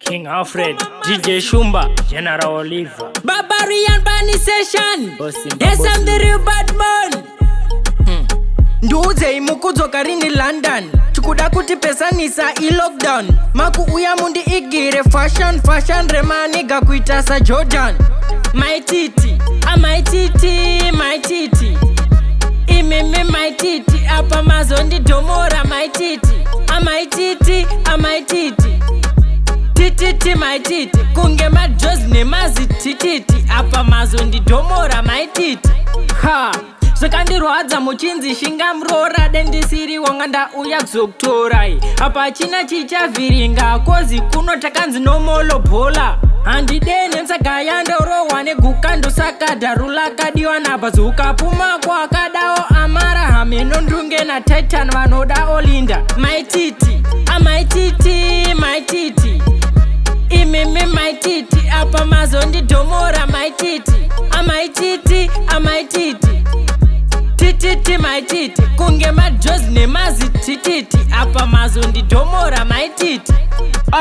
King Alfred, DJ Shumba, General Oliver, Barbarian Bunny Session. Yes, I'm the real bad man. Nduze imukudzoka rini London. Chukuda kuti pesa nisa lockdown. Maku uya mundi igire fashion remaniga kuitasa Jordan. My titi, my titi, my titi. Imeme my titi, apa mazondi domora my titi. My titi, my titi. Titi my titi, kunge majoz ne mazi titi. Apa mazondi domora my titi. Ha! Sekandirwadza muchinzi shingamrora dendisiri wanganda uya kuzokutorai. Apa china chichavhiringa kozi kuno takanzi nomolo bhola. Handidene msagaya ndorowa negukando sakadharula kadiwa nabazuka puma kwa kadao amara hameno ndunge na Titan vanoda olinda. My titi, my titi, my titi. Imeme my titi, apa mazondi domora my titi. My titi, my titi. Titi my titi, kunge majoz ne mazi titi. Apa mazondi domora my titi.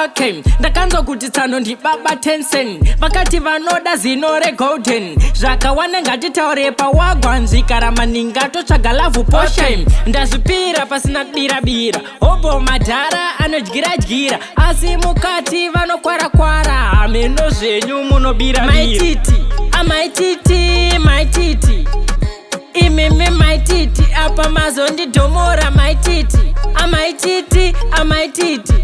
Okay, ndakanzwa kuti tsano ndi baba Tencent. Vakati vanoda zinore golden. Zvakawana ngatitaure pawagwa nzvikara maninga totsvaga love potion. Ndazvipira pasina bira. Hobo madhara anodyira. Asi mukati vanokwara. Hameno zvenyu munobira. My titi, my titi, my titi. Imeme my titi, apa mazondi domora my titi. My titi, my titi.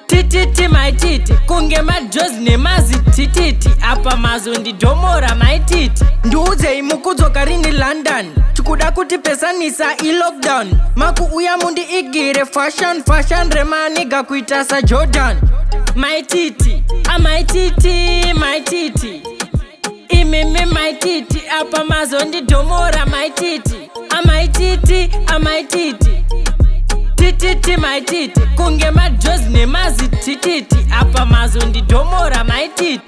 Titi my titi, kunge majoz ne mazi titi. Apa mazondi domora my titi. Nduze imukudzoka rini London. Chukuda kuti pesa nisa lockdown. Maku uya mundi igire fashion remaniga kuitasa Jordan. My titi, my titi, my titi. Imeme my titi, apa mazondi domora my titi. My titi, my titi. Titi my titi, kunge majoz ne mazi titi. Apa mazondi domora my titi.